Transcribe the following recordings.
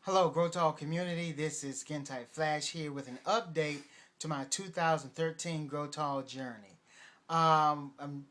Hello, Grow Tall community. This is Skin Tight Flash here with an update to my 2013 Grow Tall journey. Um, um,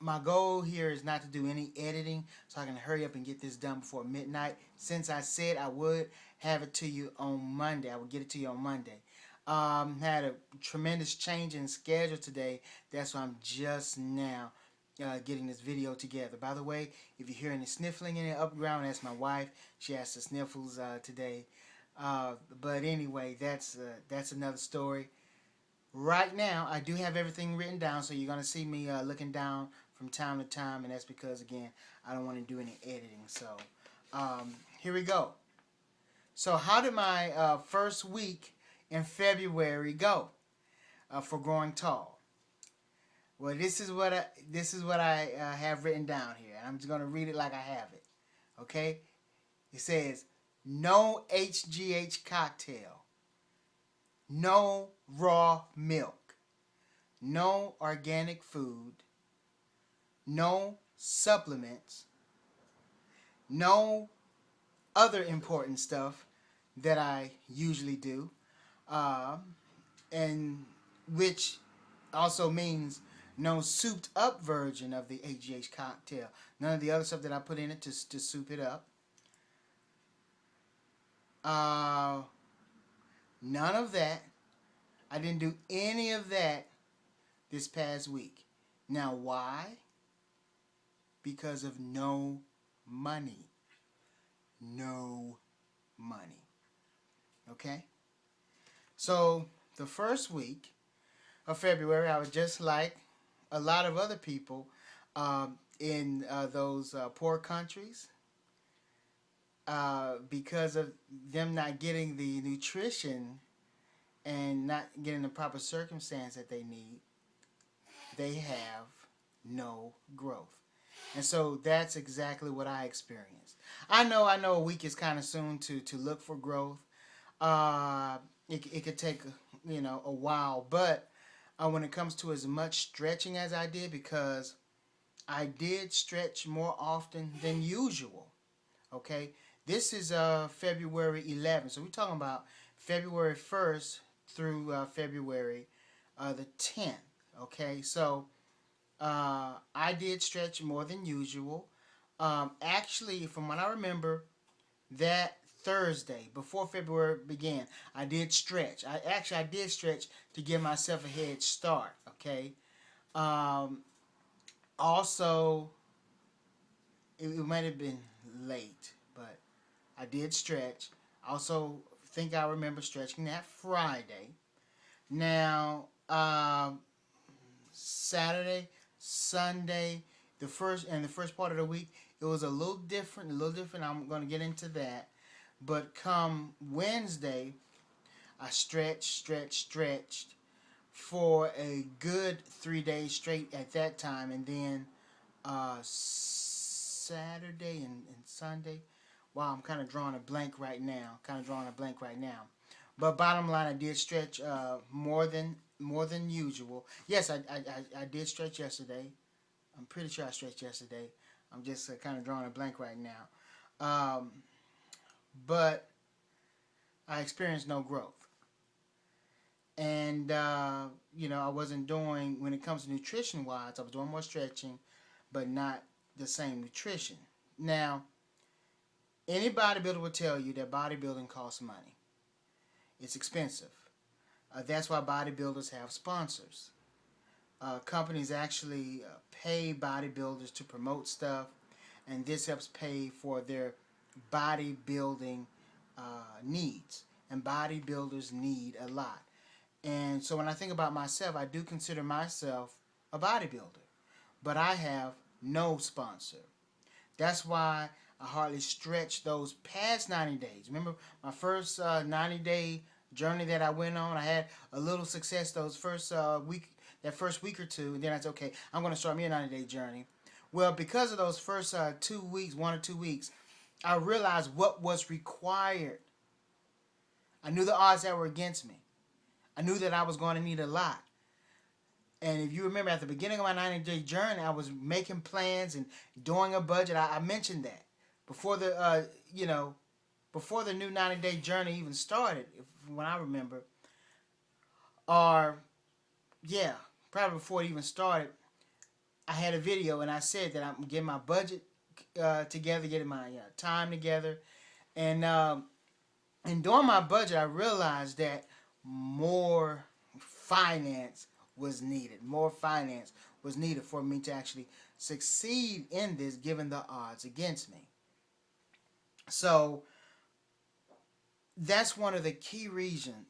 my goal here is not to do any editing, so I can hurry up and get this done before midnight. Since I said I would have it to you on Monday, I would get it to you on Monday. Had a tremendous change in schedule today. That's why I'm just now getting this video together. By the way, if you hear any sniffling in the upground, that's my wife. She has the sniffles today. But anyway, that's another story. Right now, I do have everything written down, so you're gonna see me looking down from time to time, and that's because again, I don't want to do any editing. So here we go. So how did my first week in February go for growing tall? Well, this is what I have written down here, and I'm just gonna read it like I have it. Okay, it says no HGH cocktail, no raw milk, no organic food, no supplements, no other important stuff that I usually do, um, and which also means no souped up version of the HGH cocktail. None of the other stuff that I put in it to soup it up. Uh, None of that. I didn't do any of that this past week. Now, why? Because of no money. No money. Okay? So, the first week of February, I was just like a lot of other people in those poor countries because of them not getting the nutrition and not getting the proper circumstance that they need. They have no growth. And so that's exactly what I experienced. I know a week is kind of soon to look for growth. It could take a while, but when it comes to as much stretching as I did, because I did stretch more often than usual. Okay, this is February 11th, so we're talking about February 1st through February the 10th. Okay, so I did stretch more than usual. Actually, from what I remember, that Thursday before February began, I did stretch. I did stretch to give myself a head start. Okay. Um, Also, it might have been late, but I did stretch. Also, think I remember stretching that Friday. Now, Saturday, Sunday, the first part of the week, it was a little different. A little different. I'm going to get into that. But come Wednesday, I stretched for a good 3 days straight at that time, and then Saturday and Sunday. Wow, I'm kind of drawing a blank right now. But bottom line, I did stretch more than usual. Yes, I did stretch yesterday. I'm pretty sure I stretched yesterday. I'm just kind of drawing a blank right now. Um, but I experienced no growth. And, I wasn't doing, when it comes to nutrition wise, I was doing more stretching, but not the same nutrition. Now, any bodybuilder will tell you that bodybuilding costs money. It's expensive. That's why bodybuilders have sponsors. Companies actually pay bodybuilders to promote stuff, and this helps pay for their bodybuilding needs. And bodybuilders need a lot. And so when I think about myself, I do consider myself a bodybuilder, but I have no sponsor. That's why I hardly stretch those past 90 days. Remember my first 90-day journey that I went on? I had a little success those first week or two, and then I said, okay, I'm going to start me a 90-day journey. Well, because of those first 2 weeks, 1 or 2 weeks, I realized what was required. I knew the odds that were against me. I knew that I was going to need a lot. And if you remember, at the beginning of my 90-day journey, I was making plans and doing a budget. I mentioned that before before the new 90-day journey even started, when I remember, or yeah, probably before it even started, I had a video and I said that I'm getting my budget together, getting my time together, and during my budget, I realized that more finance was needed. More finance was needed for me to actually succeed in this, given the odds against me. So that's one of the key reasons.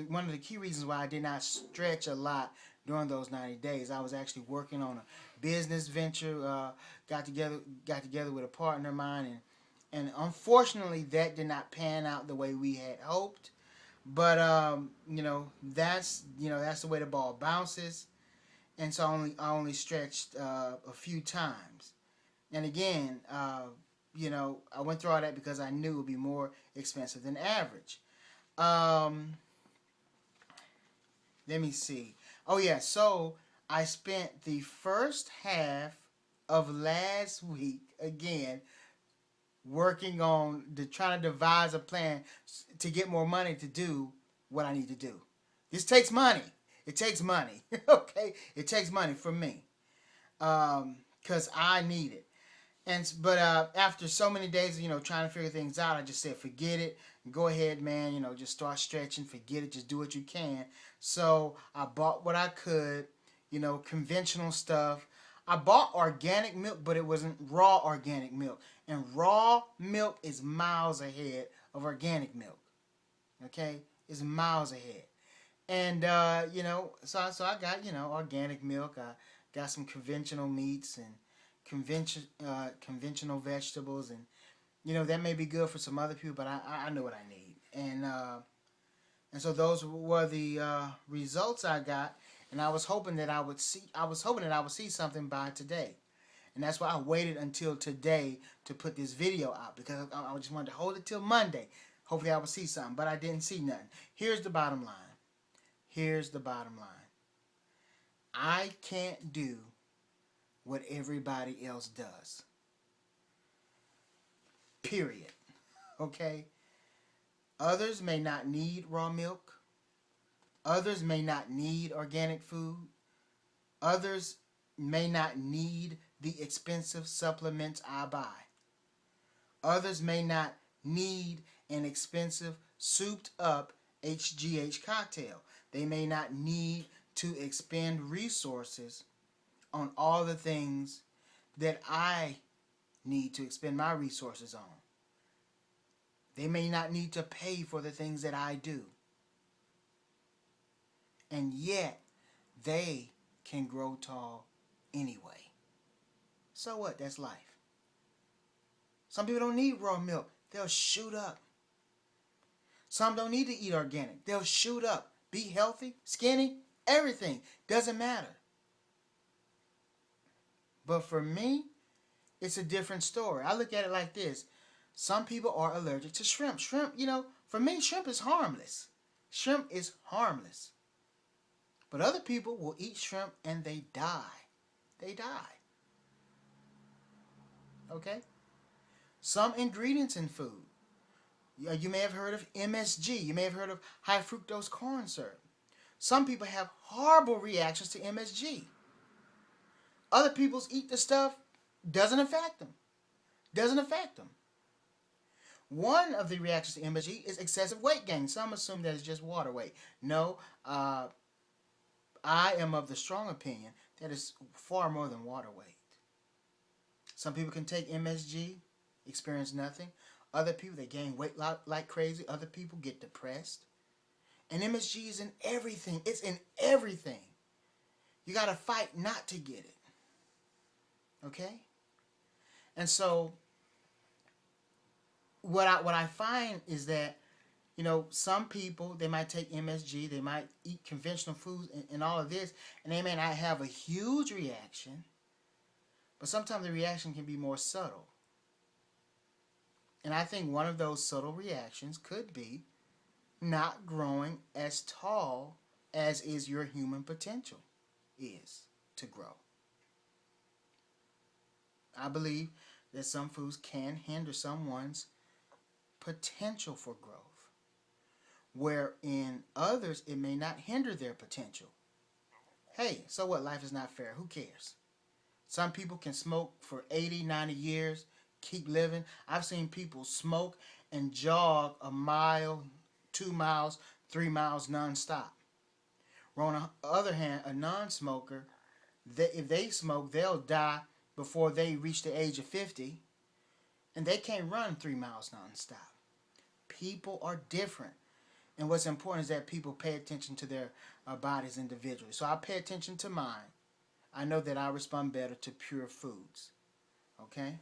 One of the key reasons why I did not stretch a lot during those 90 days. I was actually working on a business venture. Got together with a partner of mine, and unfortunately that did not pan out the way we had hoped. But that's the way the ball bounces, and so I only stretched a few times. And again, I went through all that because I knew it would be more expensive than average. Let me see. Oh yeah, so I spent the first half of last week again working on trying to devise a plan to get more money to do what I need to do. This takes money. It takes money. Okay, it takes money for me because I need it. But after so many days, trying to figure things out, I just said, forget it. Go ahead, man. Just start stretching. Forget it. Just do what you can. So I bought what I could. Conventional stuff. I bought organic milk, but it wasn't raw organic milk. And raw milk is miles ahead of organic milk. Okay, it's miles ahead. And so I got organic milk. I got some conventional meats and conventional vegetables, and that may be good for some other people, but I know what I need, and so those were the results I got, and I was hoping that I would see something by today, and that's why I waited until today to put this video out, because I just wanted to hold it till Monday. Hopefully I would see something, but I didn't see nothing. Here's the bottom line. I can't do what everybody else does. Period. Okay? Others may not need raw milk. Others may not need organic food. Others may not need the expensive supplements I buy. Others may not need an expensive souped up HGH cocktail. They may not need to expend resources on all the things that I need to expend my resources on. They may not need to pay for the things that I do. And yet, they can grow tall anyway. So what? That's life. Some people don't need raw milk. They'll shoot up. Some don't need to eat organic. They'll shoot up. Be healthy, skinny, everything. Doesn't matter. But for me, it's a different story. I look at it like this. Some people are allergic to shrimp. Shrimp, for me, shrimp is harmless. Shrimp is harmless. But other people will eat shrimp and they die. They die. Okay? Some ingredients in food. You may have heard of MSG. You may have heard of high fructose corn syrup. Some people have horrible reactions to MSG. Other people eat the stuff, doesn't affect them. Doesn't affect them. One of the reactions to MSG is excessive weight gain. Some assume that it's just water weight. No, I am of the strong opinion that it's far more than water weight. Some people can take MSG, experience nothing. Other people, they gain weight like crazy. Other people get depressed. And MSG is in everything. It's in everything. You got to fight not to get it. Okay? And so what I find is that, some people, they might take MSG, they might eat conventional foods and all of this, and they may not have a huge reaction, but sometimes the reaction can be more subtle. And I think one of those subtle reactions could be not growing as tall as is your human potential is to grow. I believe that some foods can hinder someone's potential for growth, where in others it may not hinder their potential. Hey, so what? Life is not fair. Who cares? Some people can smoke for 80, 90 years, keep living. I've seen people smoke and jog a mile, 2 miles, 3 miles nonstop. Where on the other hand, a non-smoker, if they smoke, they'll die before they reach the age of 50, and they can't run 3 miles nonstop. People are different. And what's important is that people pay attention to their bodies individually. So I pay attention to mine. I know that I respond better to pure foods. Okay?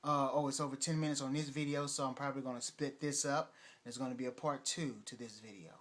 It's over 10 minutes on this video, so I'm probably going to split this up. There's going to be a part 2 to this video.